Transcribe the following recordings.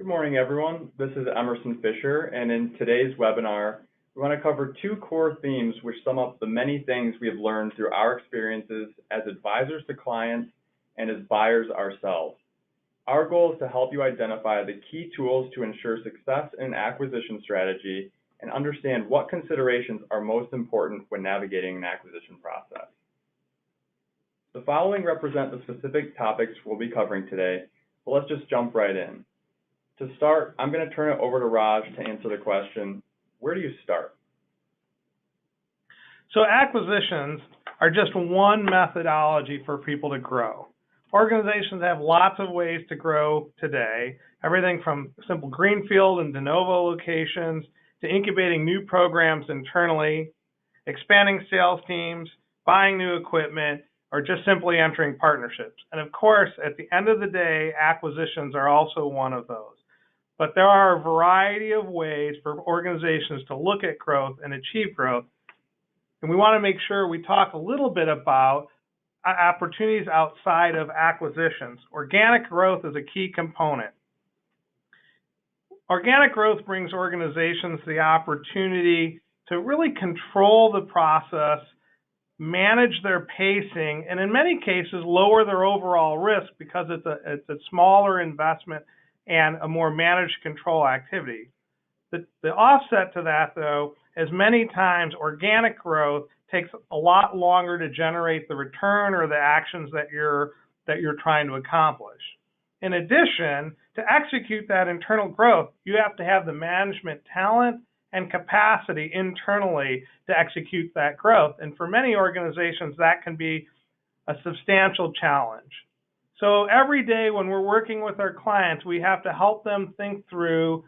Good morning, everyone. This is Emerson Fisher, and in today's webinar, we want to cover two core themes which sum up the many things we have learned through our experiences as advisors to clients and as buyers ourselves. Our goal is to help you identify the key tools to ensure success in an acquisition strategy and understand what considerations are most important when navigating an acquisition process. The following represent the specific topics we'll be covering today, but let's just jump right in. To start, I'm going to turn it over to Raj to answer the question, where do you start? So acquisitions are just one methodology for people to grow. Organizations have lots of ways to grow today, everything from simple greenfield and de novo locations to incubating new programs internally, expanding sales teams, buying new equipment, or just simply entering partnerships. And of course, at the end of the day, acquisitions are also one of those. But there are a variety of ways for organizations to look at growth and achieve growth. And we want to make sure we talk a little bit about opportunities outside of acquisitions. Organic growth is a key component. Organic growth brings organizations the opportunity to really control the process, manage their pacing, and in many cases lower their overall risk because it's a smaller investment and a more managed control activity. The offset to that, though, is many times organic growth takes a lot longer to generate the return or the actions that you're trying to accomplish. In addition, to execute that internal growth, you have to have the management talent and capacity internally to execute that growth. And for many organizations, that can be a substantial challenge. So every day when we're working with our clients, we have to help them think through,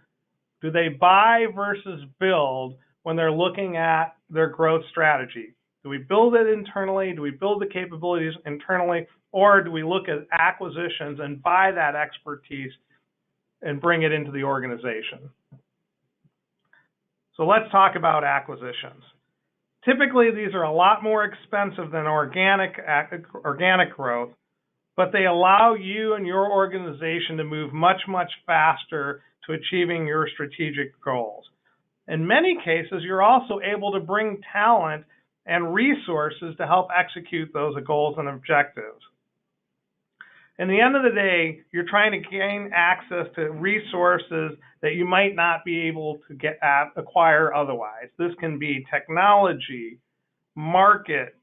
do they buy versus build when they're looking at their growth strategy? Do we build it internally? Do we build the capabilities internally? Or do we look at acquisitions and buy that expertise and bring it into the organization? So let's talk about acquisitions. Typically, these are a lot more expensive than organic growth, but they allow you and your organization to move much, much faster to achieving your strategic goals. In many cases, you're also able to bring talent and resources to help execute those goals and objectives. In the end of the day, you're trying to gain access to resources that you might not be able to acquire otherwise. This can be technology, market,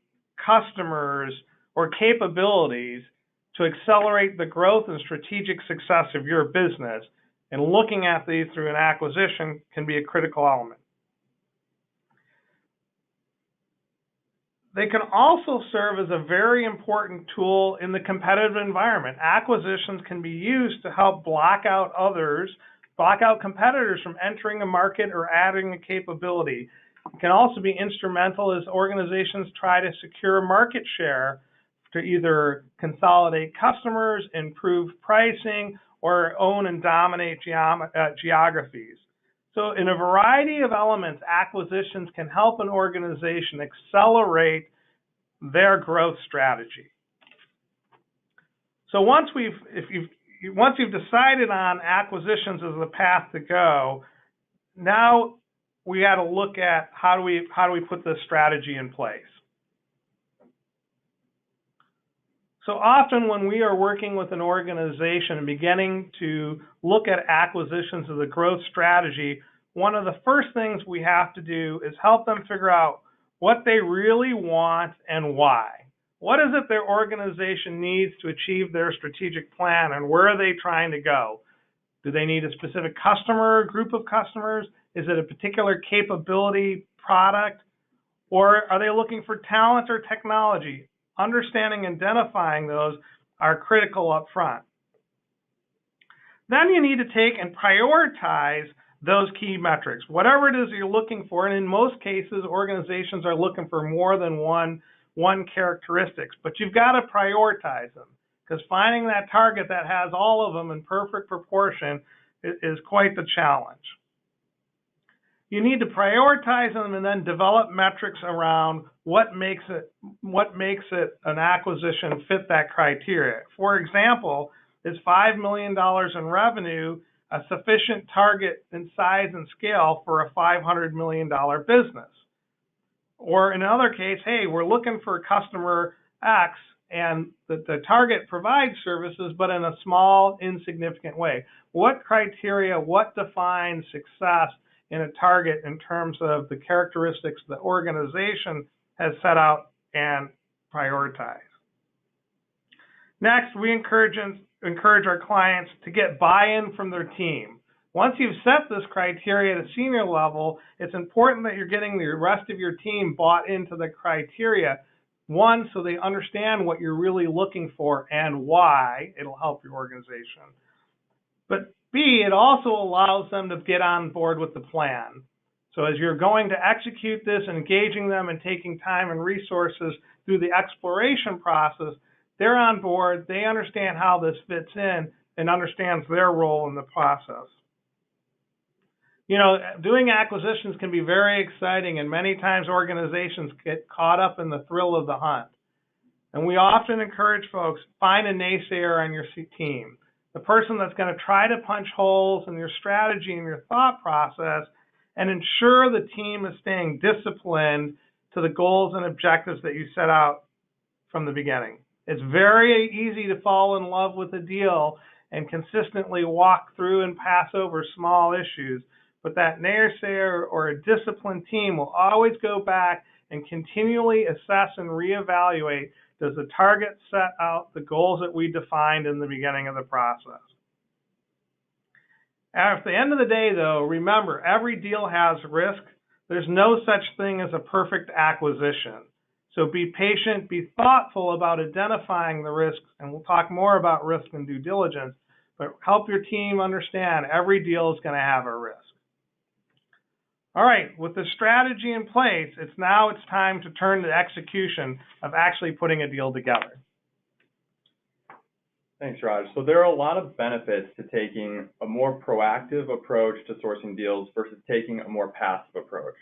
customers, or capabilities to accelerate the growth and strategic success of your business. And looking at these through an acquisition can be a critical element. They can also serve as a very important tool in the competitive environment. Acquisitions can be used to help block out competitors from entering a market or adding a capability. It can also be instrumental as organizations try to secure market share to either consolidate customers, improve pricing, or own and dominate geographies. So in a variety of elements, acquisitions can help an organization accelerate their growth strategy. So once you've decided on acquisitions as the path to go, now we got to look at how do we put this strategy in place. So often when we are working with an organization and beginning to look at acquisitions as a growth strategy, one of the first things we have to do is help them figure out what they really want and why. What is it their organization needs to achieve their strategic plan, and where are they trying to go? Do they need a specific customer, group of customers? Is it a particular capability, product? Or are they looking for talent or technology? Understanding and identifying those are critical up front. Then you need to take and prioritize those key metrics, whatever it is you're looking for. And in most cases, organizations are looking for more than one characteristics, but you've got to prioritize them, because finding that target that has all of them in perfect proportion is quite the challenge. You need to prioritize them and then develop metrics around what makes it an acquisition fit that criteria. For example, is $5 million in revenue a sufficient target in size and scale for a $500 million business. Or in another case, hey, we're looking for customer X and the target provides services, but in a small, insignificant way. What criteria, what defines success in a target in terms of the characteristics the organization has set out and prioritized? Next, we encourage our clients to get buy-in from their team. Once you've set this criteria at a senior level, it's important that you're getting the rest of your team bought into the criteria. One, so they understand what you're really looking for and why it'll help your organization. But B, it also allows them to get on board with the plan. So as you're going to execute this, engaging them and taking time and resources through the exploration process, they're on board, they understand how this fits in, and understands their role in the process. You know, doing acquisitions can be very exciting, and many times organizations get caught up in the thrill of the hunt. And we often encourage folks, find a naysayer on your team, the person that's going to try to punch holes in your strategy and your thought process, and ensure the team is staying disciplined to the goals and objectives that you set out from the beginning. It's very easy to fall in love with a deal and consistently walk through and pass over small issues, but that naysayer or a disciplined team will always go back and continually assess and reevaluate, does the target set out the goals that we defined in the beginning of the process? At the end of the day, though, remember, every deal has risk. There's no such thing as a perfect acquisition. So be patient, be thoughtful about identifying the risks, and we'll talk more about risk and due diligence, but help your team understand every deal is going to have a risk. All right, with the strategy in place, it's time to turn to execution of actually putting a deal together. Thanks, Raj. So there are a lot of benefits to taking a more proactive approach to sourcing deals versus taking a more passive approach.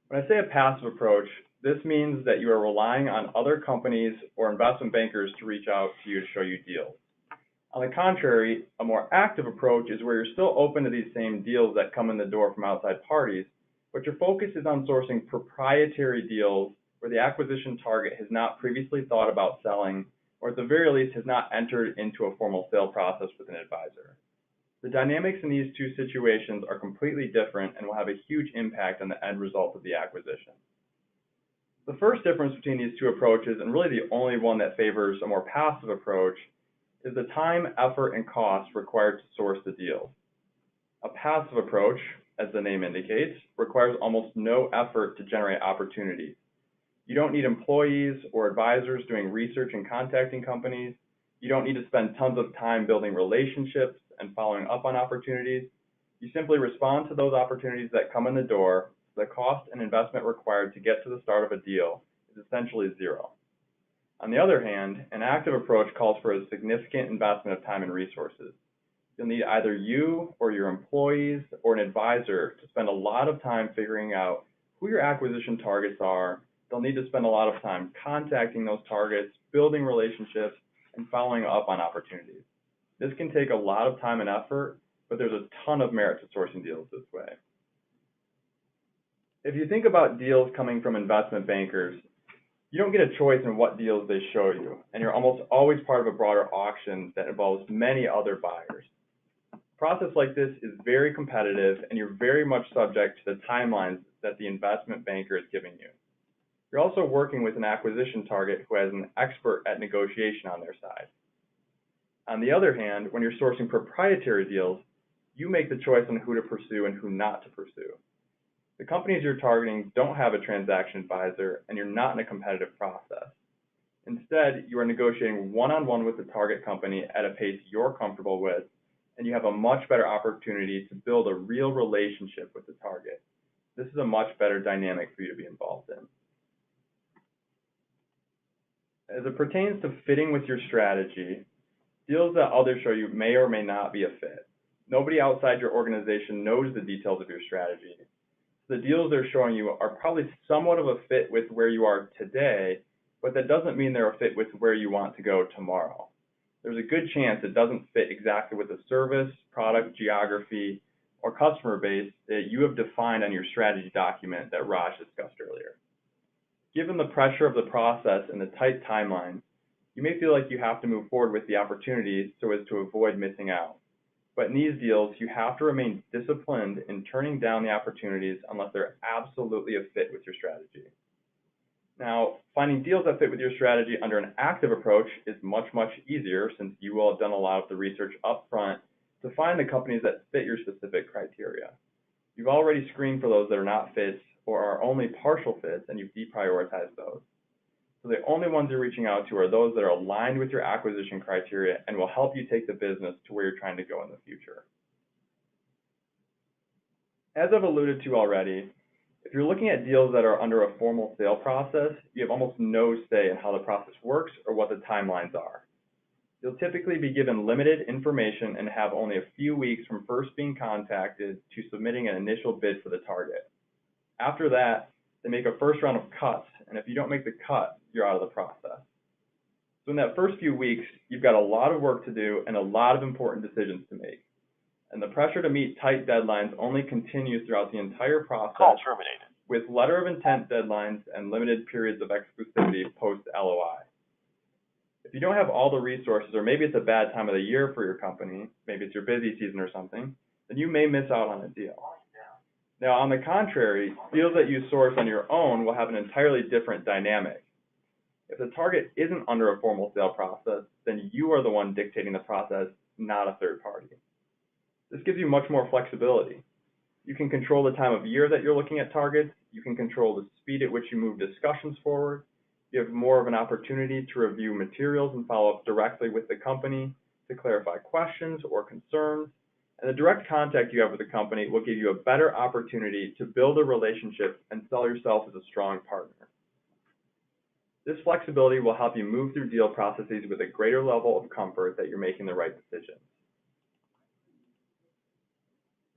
When I say a passive approach, this means that you are relying on other companies or investment bankers to reach out to you to show you deals. On the contrary, a more active approach is where you're still open to these same deals that come in the door from outside parties, but your focus is on sourcing proprietary deals where the acquisition target has not previously thought about selling, or at the very least has not entered into a formal sale process with an advisor. The dynamics in these two situations are completely different and will have a huge impact on the end result of the acquisition. The first difference between these two approaches, and really the only one that favors a more passive approach, is the time, effort, and cost required to source the deal. A passive approach, as the name indicates, requires almost no effort to generate opportunities. You don't need employees or advisors doing research and contacting companies. You don't need to spend tons of time building relationships and following up on opportunities. You simply respond to those opportunities that come in the door. The cost and investment required to get to the start of a deal is essentially zero. On the other hand, an active approach calls for a significant investment of time and resources. You'll need either you or your employees or an advisor to spend a lot of time figuring out who your acquisition targets are. They'll need to spend a lot of time contacting those targets, building relationships, and following up on opportunities. This can take a lot of time and effort, but there's a ton of merit to sourcing deals this way. If you think about deals coming from investment bankers, you don't get a choice in what deals they show you, and you're almost always part of a broader auction that involves many other buyers. A process like this is very competitive, and you're very much subject to the timelines that the investment banker is giving you. You're also working with an acquisition target who has an expert at negotiation on their side. On the other hand, when you're sourcing proprietary deals, you make the choice on who to pursue and who not to pursue. The companies you're targeting don't have a transaction advisor, and you're not in a competitive process. Instead, you are negotiating one-on-one with the target company at a pace you're comfortable with, and you have a much better opportunity to build a real relationship with the target. This is a much better dynamic for you to be involved in. As it pertains to fitting with your strategy, deals that others show you may or may not be a fit. Nobody outside your organization knows the details of your strategy. The deals they're showing you are probably somewhat of a fit with where you are today, but that doesn't mean they're a fit with where you want to go tomorrow. there's a good chance it doesn't fit exactly with the service, product, geography, or customer base that you have defined on your strategy document that Raj discussed earlier. Given the pressure of the process and the tight timeline, you may feel like you have to move forward with the opportunities so as to avoid missing out. But in these deals, you have to remain disciplined in turning down the opportunities unless they're absolutely a fit with your strategy. Now, finding deals that fit with your strategy under an active approach is much, much easier since you will have done a lot of the research up front to find the companies that fit your specific criteria. You've already screened for those that are not fits or are only partial fits, and you've deprioritized those. So the only ones you're reaching out to are those that are aligned with your acquisition criteria and will help you take the business to where you're trying to go in the future. As I've alluded to already, if you're looking at deals that are under a formal sale process, you have almost no say in how the process works or what the timelines are. You'll typically be given limited information and have only a few weeks from first being contacted to submitting an initial bid for the target. After that, they make a first round of cuts, and if you don't make the cut, you're out of the process. So in that first few weeks, you've got a lot of work to do and a lot of important decisions to make. And the pressure to meet tight deadlines only continues throughout the entire process. Call terminated. With letter of intent deadlines and limited periods of exclusivity post-LOI. If you don't have all the resources, or maybe it's a bad time of the year for your company, maybe it's your busy season or something, then you may miss out on a deal. Now, on the contrary, deals that you source on your own will have an entirely different dynamic. If the target isn't under a formal sale process, then you are the one dictating the process, not a third party. This gives you much more flexibility. You can control the time of year that you're looking at targets. You can control the speed at which you move discussions forward. You have more of an opportunity to review materials and follow up directly with the company to clarify questions or concerns. And the direct contact you have with the company will give you a better opportunity to build a relationship and sell yourself as a strong partner. This flexibility will help you move through deal processes with a greater level of comfort that you're making the right decisions.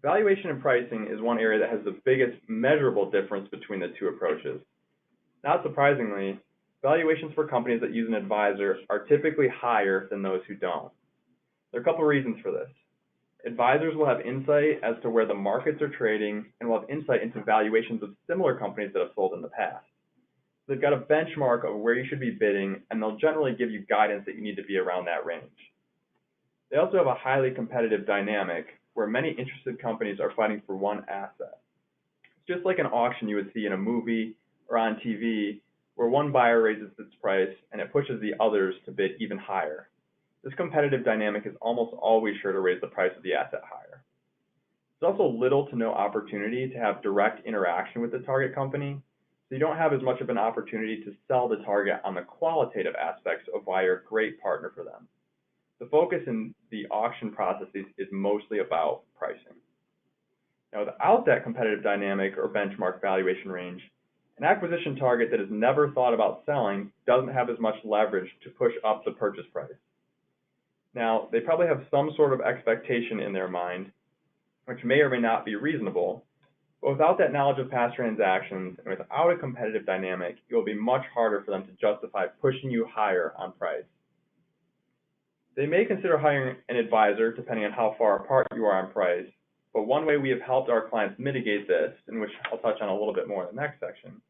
Valuation and pricing is one area that has the biggest measurable difference between the two approaches. Not surprisingly, valuations for companies that use an advisor are typically higher than those who don't. There are a couple reasons for this. Advisors will have insight as to where the markets are trading and will have insight into valuations of similar companies that have sold in the past. They've got a benchmark of where you should be bidding, and they'll generally give you guidance that you need to be around that range. They also have a highly competitive dynamic where many interested companies are fighting for one asset. It's just like an auction you would see in a movie or on TV, where one buyer raises its price and it pushes the others to bid even higher. This competitive dynamic is almost always sure to raise the price of the asset higher. There's also little to no opportunity to have direct interaction with the target company, so you don't have as much of an opportunity to sell the target on the qualitative aspects of why you're a great partner for them. The focus in the auction processes is mostly about pricing. Now, without that competitive dynamic or benchmark valuation range, an acquisition target that has never thought about selling doesn't have as much leverage to push up the purchase price. Now, they probably have some sort of expectation in their mind, which may or may not be reasonable, but without that knowledge of past transactions and without a competitive dynamic, it will be much harder for them to justify pushing you higher on price. They may consider hiring an advisor depending on how far apart you are on price, but one way we have helped our clients mitigate this, and which I'll touch on a little bit more in the next section,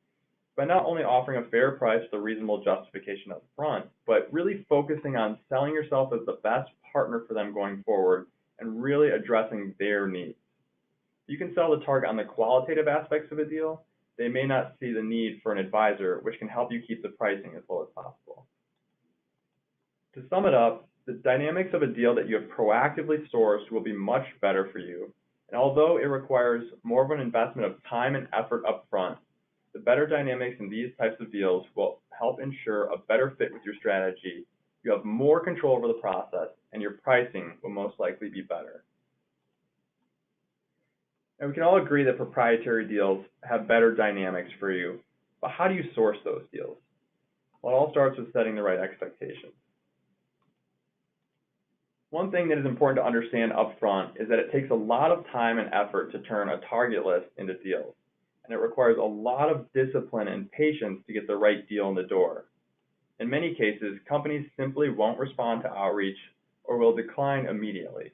by not only offering a fair price with a reasonable justification up front, but really focusing on selling yourself as the best partner for them going forward and really addressing their needs. You can sell the target on the qualitative aspects of a deal. They may not see the need for an advisor, which can help you keep the pricing as low as possible. To sum it up, the dynamics of a deal that you have proactively sourced will be much better for you, and although it requires more of an investment of time and effort up front, the better dynamics in these types of deals will help ensure a better fit with your strategy. You have more control over the process, and your pricing will most likely be better. And we can all agree that proprietary deals have better dynamics for you, but how do you source those deals? Well, it all starts with setting the right expectations. One thing that is important to understand up front is that it takes a lot of time and effort to turn a target list into deals, and it requires a lot of discipline and patience to get the right deal in the door. In many cases, companies simply won't respond to outreach or will decline immediately.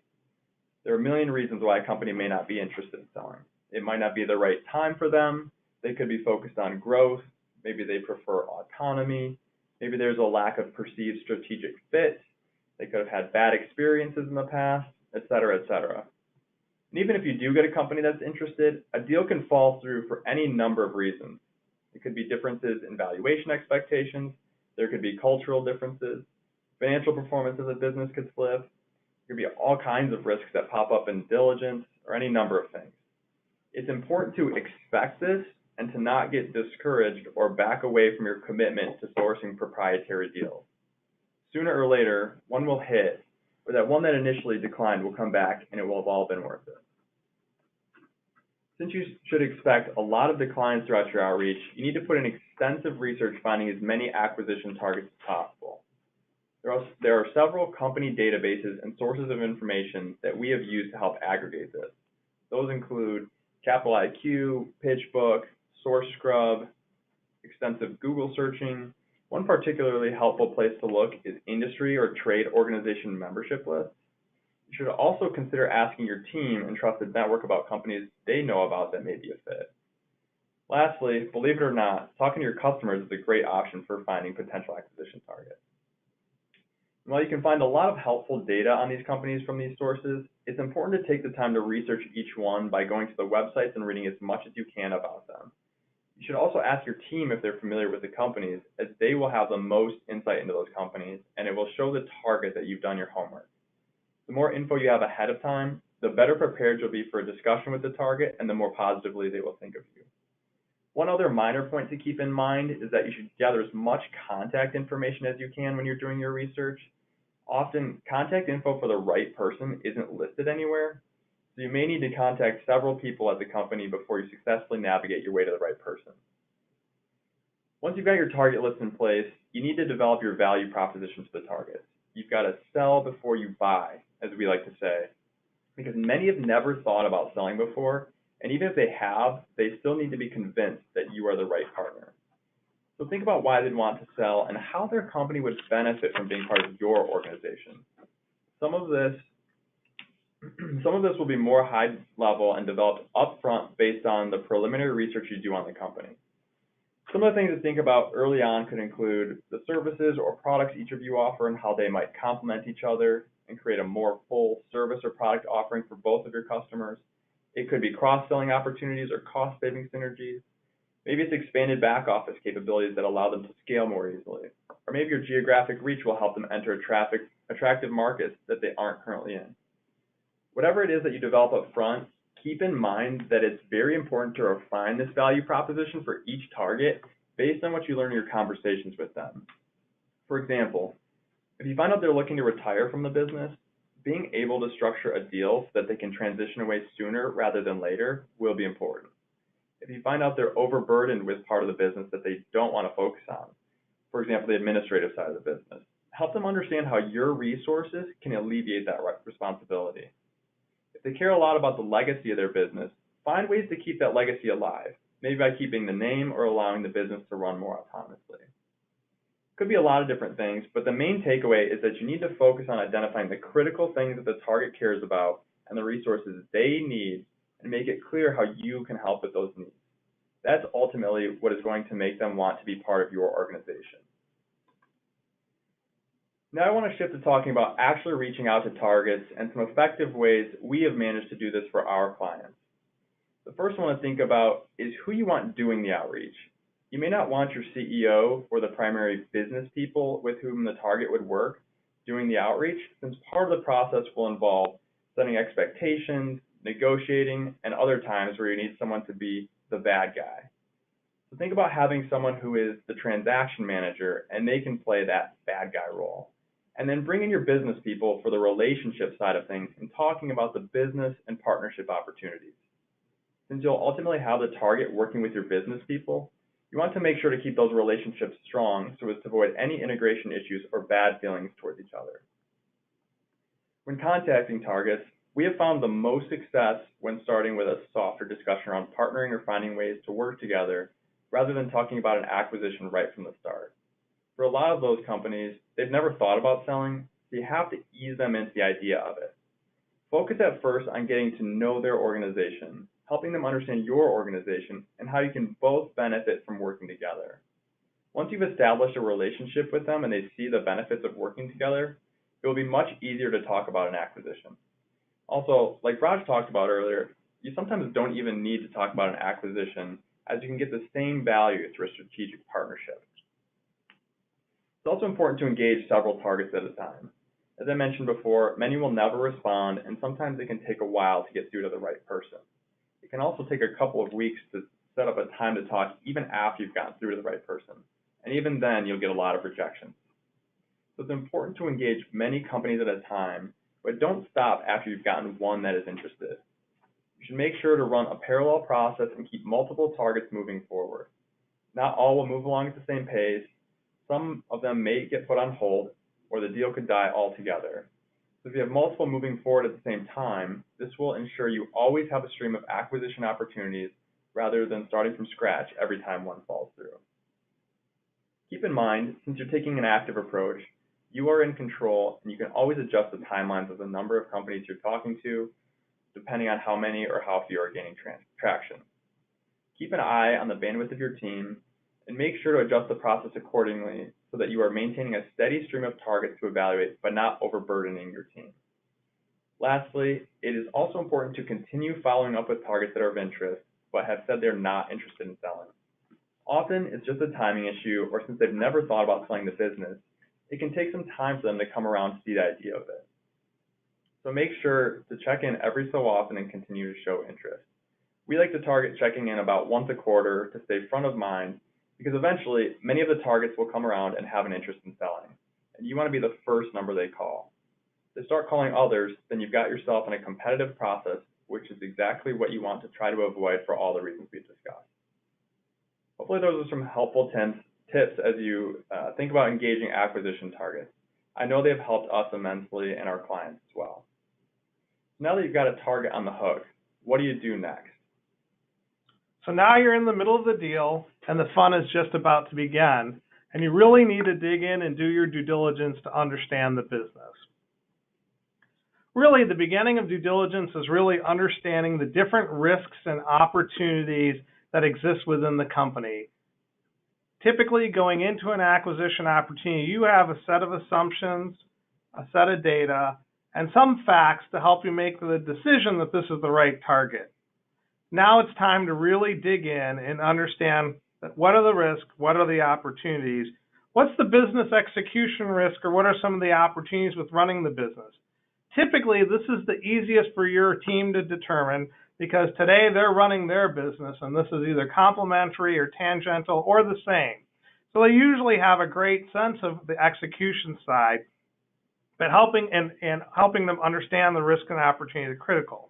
There are a million reasons why a company may not be interested in selling. It might not be the right time for them. They could be focused on growth. Maybe they prefer autonomy. Maybe there's a lack of perceived strategic fit. They could have had bad experiences in the past, et cetera, et cetera. And even if you do get a company that's interested, a deal can fall through for any number of reasons. It could be differences in valuation expectations. There could be cultural differences. Financial performance of the business could slip. There could be all kinds of risks that pop up in diligence or any number of things. It's important to expect this and to not get discouraged or back away from your commitment to sourcing proprietary deals. Sooner or later, one will hit, or that one that initially declined will come back and it will have all been worth it. Since you should expect a lot of declines throughout your outreach, you need to put in extensive research finding as many acquisition targets as possible. There are several company databases and sources of information that we have used to help aggregate this. Those include Capital IQ, PitchBook, SourceScrub, extensive Google searching. One particularly helpful place to look is industry or trade organization membership lists. You should also consider asking your team and trusted network about companies they know about that may be a fit. Lastly, believe it or not, talking to your customers is a great option for finding potential acquisition targets. And while you can find a lot of helpful data on these companies from these sources, it's important to take the time to research each one by going to the websites and reading as much as you can about them. You should also ask your team if they're familiar with the companies, as they will have the most insight into those companies, and it will show the target that you've done your homework. The more info you have ahead of time, the better prepared you'll be for a discussion with the target and the more positively they will think of you. One other minor point to keep in mind is that you should gather as much contact information as you can when you're doing your research. Often, contact info for the right person isn't listed anywhere, so you may need to contact several people at the company before you successfully navigate your way to the right person. Once you've got your target list in place, you need to develop your value proposition to the target. You've got to sell before you buy, as we like to say, because many have never thought about selling before, and even if they have, they still need to be convinced that you are the right partner. So think about why they'd want to sell and how their company would benefit from being part of your organization. Some of this will be more high level and developed upfront based on the preliminary research you do on the company. Some of the things to think about early on could include the services or products each of you offer and how they might complement each other and create a more full service or product offering for both of your customers. It could be cross-selling opportunities or cost-saving synergies. Maybe it's expanded back office capabilities that allow them to scale more easily. Or maybe your geographic reach will help them enter attractive markets that they aren't currently in. Whatever it is that you develop up front, keep in mind that it's very important to refine this value proposition for each target based on what you learn in your conversations with them. For example, if you find out they're looking to retire from the business, being able to structure a deal so that they can transition away sooner rather than later will be important. If you find out they're overburdened with part of the business that they don't want to focus on, for example, the administrative side of the business, help them understand how your resources can alleviate that responsibility. If they care a lot about the legacy of their business, find ways to keep that legacy alive, maybe by keeping the name or allowing the business to run more autonomously. Could be a lot of different things, but the main takeaway is that you need to focus on identifying the critical things that the target cares about and the resources they need, and make it clear how you can help with those needs. That's ultimately what is going to make them want to be part of your organization. Now I want to shift to talking about actually reaching out to targets and some effective ways we have managed to do this for our clients. The first one to think about is who you want doing the outreach. You may not want your CEO or the primary business people with whom the target would work doing the outreach, since part of the process will involve setting expectations, negotiating, and other times where you need someone to be the bad guy. So think about having someone who is the transaction manager and they can play that bad guy role. And then bring in your business people for the relationship side of things and talking about the business and partnership opportunities. Since you'll ultimately have the target working with your business people, you want to make sure to keep those relationships strong so as to avoid any integration issues or bad feelings towards each other. When contacting targets, we have found the most success when starting with a softer discussion around partnering or finding ways to work together rather than talking about an acquisition right from the start. For a lot of those companies, they've never thought about selling, so you have to ease them into the idea of it. Focus at first on getting to know their organization, helping them understand your organization and how you can both benefit from working together. Once you've established a relationship with them and they see the benefits of working together, it will be much easier to talk about an acquisition. Also, like Raj talked about earlier, you sometimes don't even need to talk about an acquisition, as you can get the same value through a strategic partnership. It's also important to engage several targets at a time. As I mentioned before, many will never respond, and sometimes it can take a while to get through to the right person. It can also take a couple of weeks to set up a time to talk even after you've gotten through to the right person, and even then you'll get a lot of rejections. So it's important to engage many companies at a time, but don't stop after you've gotten one that is interested. You should make sure to run a parallel process and keep multiple targets moving forward. Not all will move along at the same pace. Some of them may get put on hold, or the deal could die altogether. So if you have multiple moving forward at the same time, this will ensure you always have a stream of acquisition opportunities rather than starting from scratch every time one falls through. Keep in mind, since you're taking an active approach, you are in control and you can always adjust the timelines of the number of companies you're talking to, depending on how many or how few are gaining traction. Keep an eye on the bandwidth of your team and make sure to adjust the process accordingly so that you are maintaining a steady stream of targets to evaluate but not overburdening your team. Lastly, it is also important to continue following up with targets that are of interest but have said they're not interested in selling. Often it's just a timing issue, or since they've never thought about selling the business, it can take some time for them to come around to see the idea of it. So make sure to check in every so often and continue to show interest. We like to target checking in about once a quarter to stay front of mind, because eventually many of the targets will come around and have an interest in selling, and you want to be the first number they call. If they start calling others, then you've got yourself in a competitive process, which is exactly what you want to try to avoid for all the reasons we've discussed. Hopefully those are some helpful tips as you think about engaging acquisition targets. I know they've helped us immensely and our clients as well. Now that you've got a target on the hook, what do you do next? So now you're in the middle of the deal and the fun is just about to begin, and you really need to dig in and do your due diligence to understand the business. Really, the beginning of due diligence is really understanding the different risks and opportunities that exist within the company. Typically, going into an acquisition opportunity, you have a set of assumptions, a set of data, and some facts to help you make the decision that this is the right target. Now it's time to really dig in and understand that what are the risks, what are the opportunities, what's the business execution risk, or what are some of the opportunities with running the business. Typically, this is the easiest for your team to determine because today they're running their business and this is either complementary or tangential or the same. So they usually have a great sense of the execution side, but helping them understand the risk and opportunity is critical.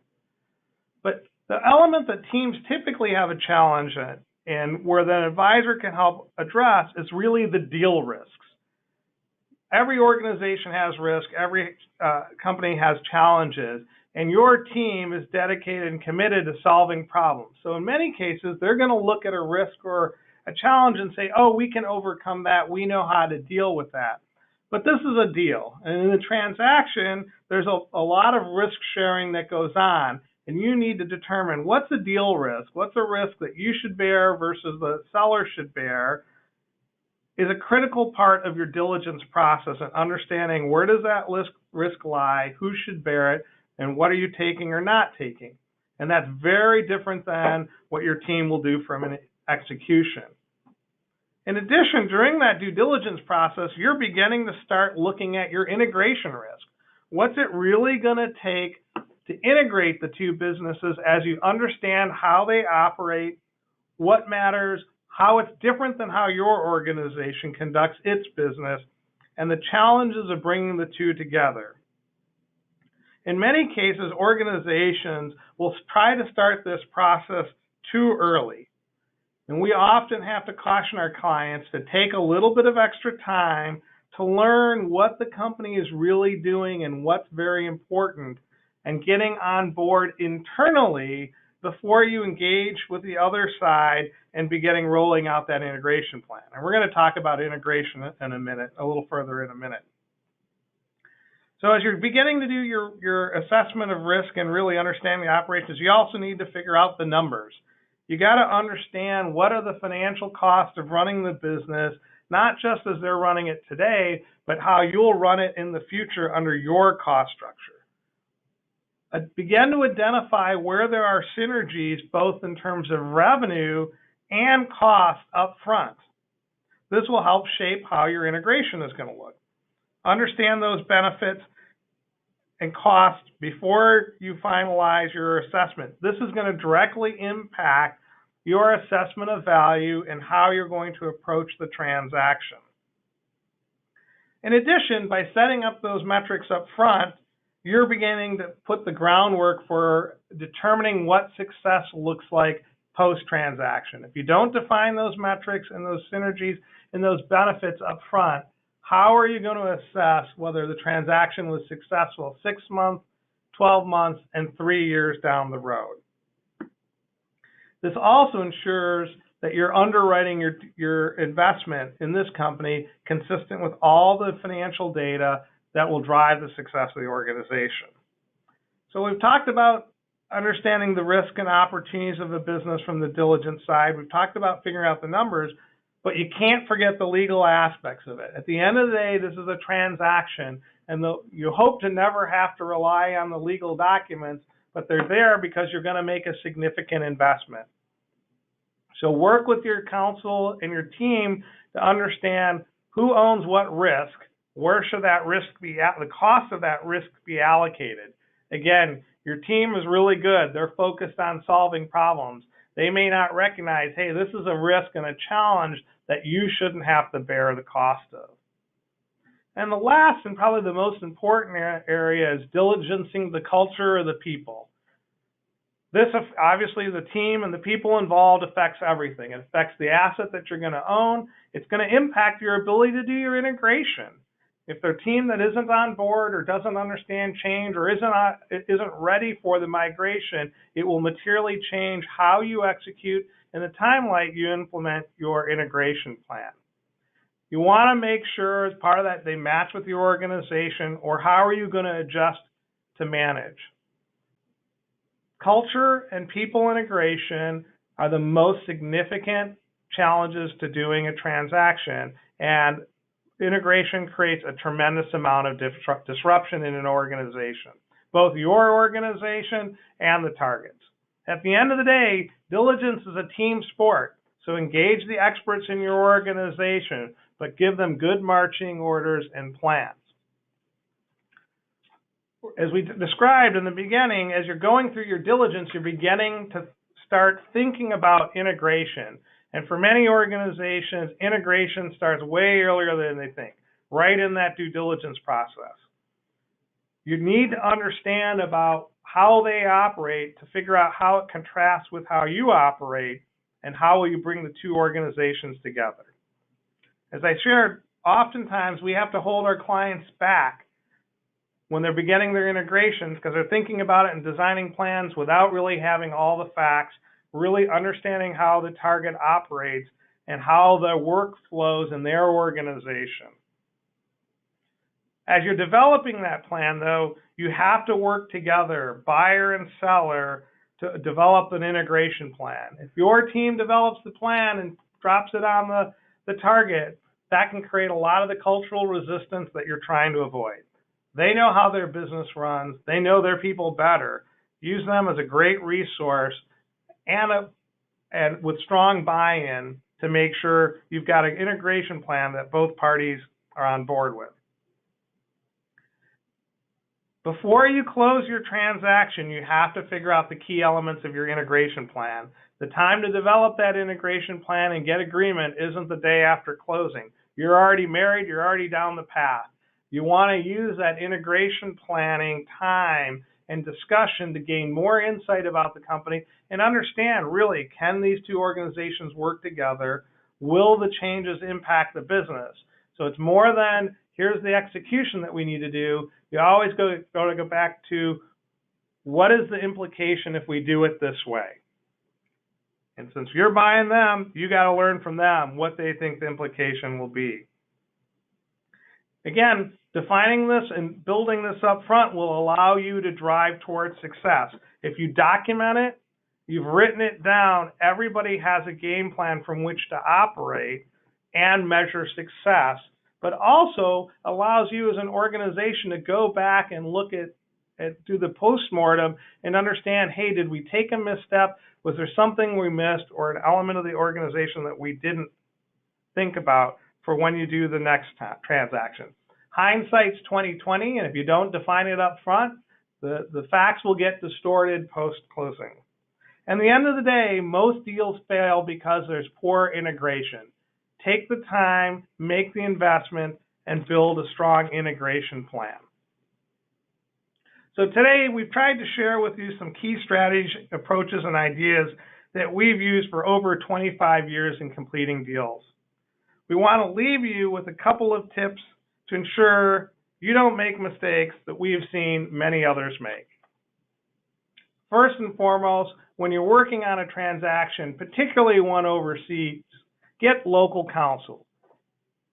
But the element that teams typically have a challenge in where the advisor can help address is really the deal risks. Every organization has risk, every company has challenges, and your team is dedicated and committed to solving problems. So in many cases, they're going to look at a risk or a challenge and say, oh, we can overcome that, we know how to deal with that. But this is a deal, and in the transaction, there's a lot of risk sharing that goes on, and you need to determine what's a deal risk, what's a risk that you should bear versus the seller should bear, is a critical part of your diligence process and understanding where does that risk lie, who should bear it, and what are you taking or not taking. And that's very different than what your team will do from an execution. In addition, during that due diligence process, you're beginning to start looking at your integration risk. What's it really going to take to integrate the two businesses as you understand how they operate, what matters, how it's different than how your organization conducts its business, and the challenges of bringing the two together. In many cases, organizations will try to start this process too early. And we often have to caution our clients to take a little bit of extra time to learn what the company is really doing and what's very important, and getting on board internally before you engage with the other side and beginning rolling out that integration plan. And we're going to talk about integration in a minute, a little further in a minute. So as you're beginning to do your assessment of risk and really understand the operations, you also need to figure out the numbers. You got to understand what are the financial costs of running the business, not just as they're running it today, but how you'll run it in the future under your cost structure. Begin to identify where there are synergies, both in terms of revenue and cost up front. This will help shape how your integration is going to look. Understand those benefits and costs before you finalize your assessment. This is going to directly impact your assessment of value and how you're going to approach the transaction. In addition, by setting up those metrics up front, you're beginning to put the groundwork for determining what success looks like post-transaction. If you don't define those metrics and those synergies and those benefits up front, how are you going to assess whether the transaction was successful 6 months, 12 months, and 3 years down the road? This also ensures that you're underwriting your investment in this company consistent with all the financial data that will drive the success of the organization. So we've talked about understanding the risk and opportunities of a business from the diligence side. We've talked about figuring out the numbers, but you can't forget the legal aspects of it. At the end of the day, this is a transaction, and you hope to never have to rely on the legal documents, but they're there because you're going to make a significant investment. So work with your counsel and your team to understand who owns what risk, where should that risk be, the cost of that risk be allocated. Again, your team is really good. They're focused on solving problems. They may not recognize, hey, this is a risk and a challenge that you shouldn't have to bear the cost of. And the last and probably the most important area is diligencing the culture of the people. This, obviously, the team and the people involved affects everything. It affects the asset that you're going to own. It's going to impact your ability to do your integration. If they're a team that isn't on board or doesn't understand change or isn't ready for the migration, it will materially change how you execute and the timeline you implement your integration plan. You want to make sure as part of that they match with your organization, or how are you going to adjust to manage? Culture and people integration are the most significant challenges to doing a transaction, and integration creates a tremendous amount of disruption in an organization, both your organization and the targets. At the end of the day, diligence is a team sport, so engage the experts in your organization, but give them good marching orders and plans. As we described in the beginning, as you're going through your diligence, you're beginning to start thinking about integration. And for many organizations, integration starts way earlier than they think, right in that due diligence process. You need to understand about how they operate to figure out how it contrasts with how you operate, and how will you bring the two organizations together. As I shared, oftentimes we have to hold our clients back when they're beginning their integrations because they're thinking about it and designing plans without really having all the facts, really understanding how the target operates and how the work flows in their organization. As you're developing that plan, though, you have to work together, buyer and seller, to develop an integration plan. If your team develops the plan and drops it on the target, that can create a lot of the cultural resistance that you're trying to avoid. They know how their business runs. They know their people better. Use them as a great resource and with strong buy-in to make sure you've got an integration plan that both parties are on board with. Before you close your transaction, you have to figure out the key elements of your integration plan. The time to develop that integration plan and get agreement isn't the day after closing. You're already married, you're already down the path. You want to use that integration planning time and discussion to gain more insight about the company and understand, really, can these two organizations work together? Will the changes impact the business? So it's more than, here's the execution that we need to do. You always go back to, what is the implication if we do it this way? And since you're buying them, you got to learn from them what they think the implication will be. Again, defining this and building this up front will allow you to drive towards success. If you document it, you've written it down, everybody has a game plan from which to operate and measure success, but also allows you as an organization to go back and look at do the postmortem and understand, hey, did we take a misstep? Was there something we missed or an element of the organization that we didn't think about for when you do the next transaction? Hindsight's 20/20, and if you don't define it up front, the facts will get distorted post-closing. And at the end of the day, most deals fail because there's poor integration. Take the time, make the investment, and build a strong integration plan. So today, we've tried to share with you some key strategy approaches and ideas that we've used for over 25 years in completing deals. We want to leave you with a couple of tips to ensure you don't make mistakes that we have seen many others make. First and foremost, when you're working on a transaction, particularly one overseas, get local counsel.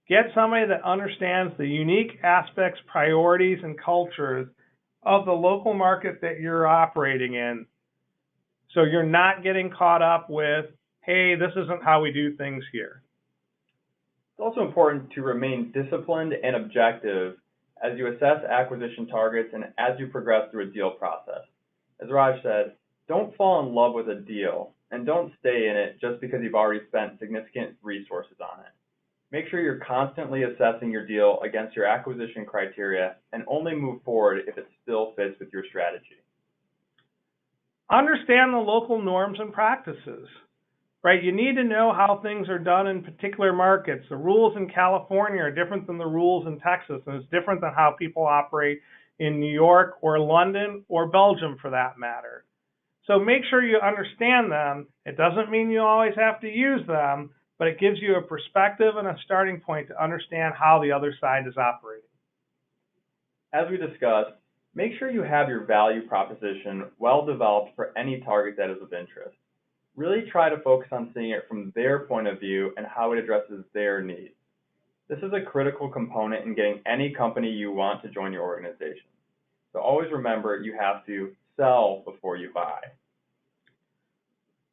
Get somebody that understands the unique aspects, priorities, and cultures of the local market that you're operating in, so you're not getting caught up with, hey, this isn't how we do things here. It's also important to remain disciplined and objective as you assess acquisition targets and as you progress through a deal process. As Raj said, don't fall in love with a deal and don't stay in it just because you've already spent significant resources on it. Make sure you're constantly assessing your deal against your acquisition criteria and only move forward if it still fits with your strategy. Understand the local norms and practices, right? You need to know how things are done in particular markets. The rules in California are different than the rules in Texas, and it's different than how people operate in New York or London or Belgium for that matter. So make sure you understand them. It doesn't mean you always have to use them, but it gives you a perspective and a starting point to understand how the other side is operating. As we discussed, make sure you have your value proposition well developed for any target that is of interest. Really try to focus on seeing it from their point of view and how it addresses their needs. This is a critical component in getting any company you want to join your organization. So always remember you have to sell before you buy.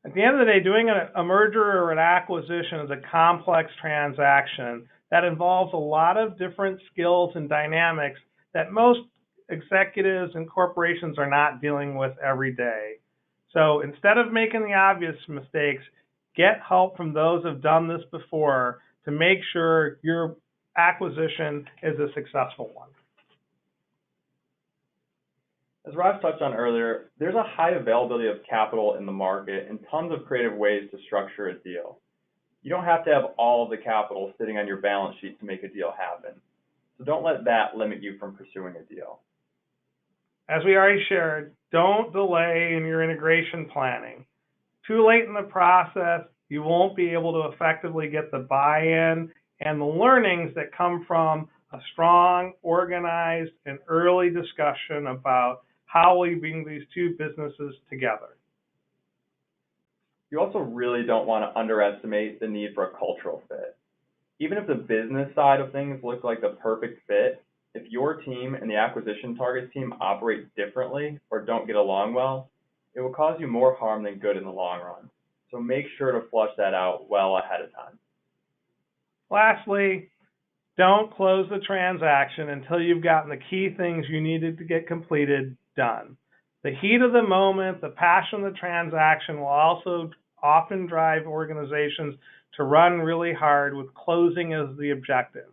At the end of the day, doing a merger or an acquisition is a complex transaction that involves a lot of different skills and dynamics that most executives and corporations are not dealing with every day. So instead of making the obvious mistakes, get help from those who have done this before to make sure your acquisition is a successful one. As Raj touched on earlier, there's a high availability of capital in the market and tons of creative ways to structure a deal. You don't have to have all of the capital sitting on your balance sheet to make a deal happen. So don't let that limit you from pursuing a deal. As we already shared, don't delay in your integration planning. Too late in the process, you won't be able to effectively get the buy-in and the learnings that come from a strong, organized, and early discussion about how we bring these two businesses together. You also really don't want to underestimate the need for a cultural fit. Even if the business side of things looks like the perfect fit, if your team and the acquisition targets team operate differently or don't get along well, it will cause you more harm than good in the long run. So make sure to flush that out well ahead of time. Lastly, don't close the transaction until you've gotten the key things you needed to get completed done. The heat of the moment, the passion of the transaction will also often drive organizations to run really hard with closing as the objective.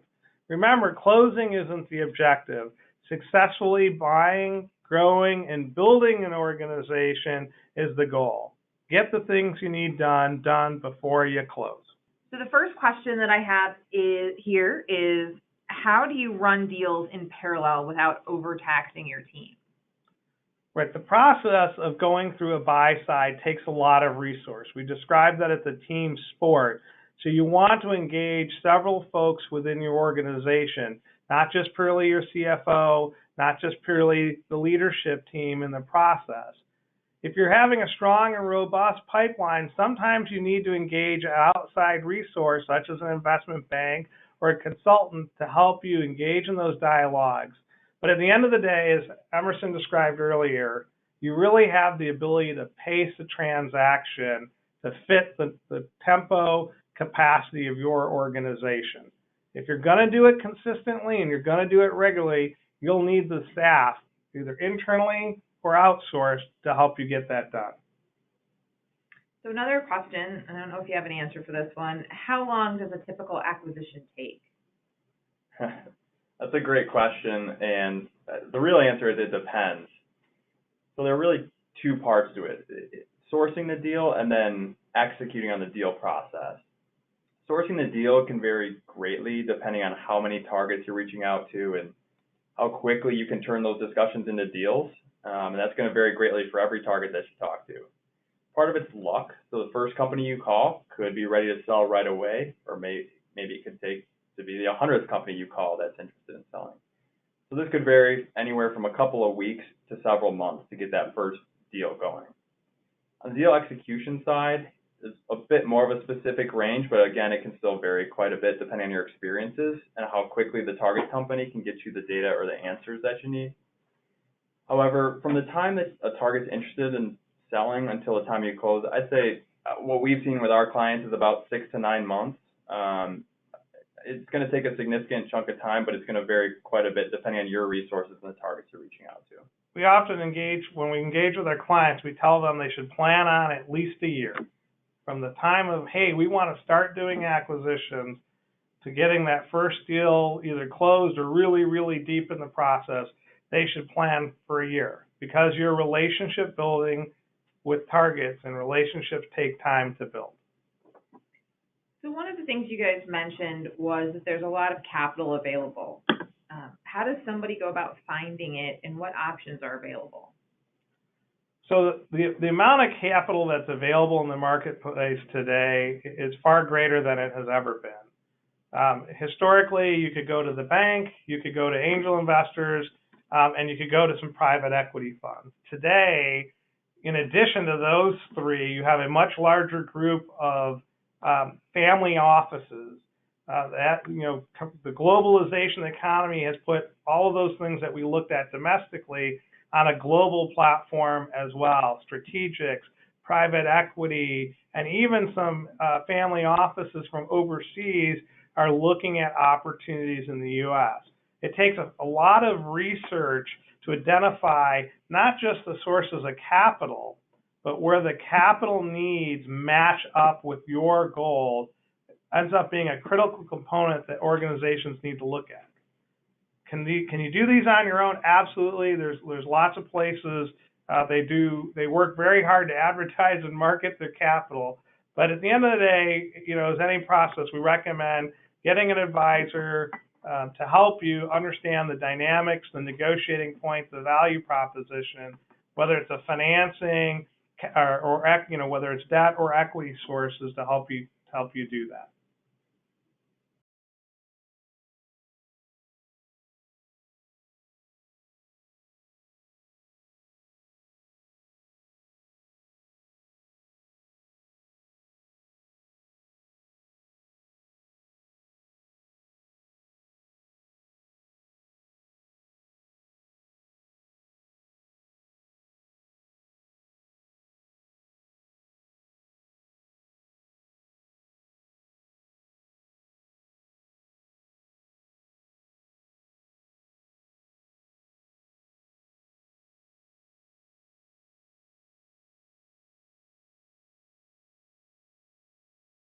Remember, closing isn't the objective. Successfully buying, growing, and building an organization is the goal. Get the things you need done before you close. So the first question that I have is how do you run deals in parallel without overtaxing your team? Right, the process of going through a buy side takes a lot of resource. We described that it's a team sport. So you want to engage several folks within your organization, not just purely your CFO, not just purely the leadership team in the process. If you're having a strong and robust pipeline, sometimes you need to engage an outside resource, such as an investment bank or a consultant, to help you engage in those dialogues. But at the end of the day, as Emerson described earlier, you really have the ability to pace the transaction to fit the tempo, capacity of your organization. If you're going to do it consistently and you're going to do it regularly, you'll need the staff, either internally or outsourced, to help you get that done. So another question, I don't know if you have an answer for this one. How long does a typical acquisition take? That's a great question, and the real answer is it depends. So there are really two parts to it: sourcing the deal and then executing on the deal process. Sourcing the deal can vary greatly depending on how many targets you're reaching out to and how quickly you can turn those discussions into deals. And that's going to vary greatly for every target that you talk to. Part of it's luck. So the first company you call could be ready to sell right away, or maybe it could take to be the 100th company you call that's interested in selling. So this could vary anywhere from a couple of weeks to several months to get that first deal going. On the deal execution side, there's a bit more of a specific range, but again, it can still vary quite a bit depending on your experiences and how quickly the target company can get you the data or the answers that you need. However, from the time that a target's interested in selling until the time you close, I'd say what we've seen with our clients is about 6 to 9 months. It's going to take a significant chunk of time, but it's going to vary quite a bit depending on your resources and the targets you're reaching out to. We often when we engage with our clients, we tell them they should plan on at least a year. From the time of, hey, we want to start doing acquisitions, to getting that first deal either closed or really, really deep in the process, they should plan for a year, because your relationship building with targets and relationships take time to build. So one of the things you guys mentioned was that there's a lot of capital available. How does somebody go about finding it, and what options are available? So the amount of capital that's available in the marketplace today is far greater than it has ever been. Historically, you could go to the bank, you could go to angel investors, and you could go to some private equity funds. Today, in addition to those three, you have a much larger group of family offices. The globalization economy has put all of those things that we looked at domestically on a global platform as well. Strategics, private equity, and even some family offices from overseas are looking at opportunities in the U.S. It takes a lot of research to identify not just the sources of capital, but where the capital needs match up with your goals. Ends up being a critical component that organizations need to look at. Can you do these on your own? Absolutely. There's lots of places they work very hard to advertise and market their capital. But at the end of the day, as any process, we recommend getting an advisor to help you understand the dynamics, the negotiating points, the value proposition, whether it's a financing or whether it's debt or equity sources to help you do that.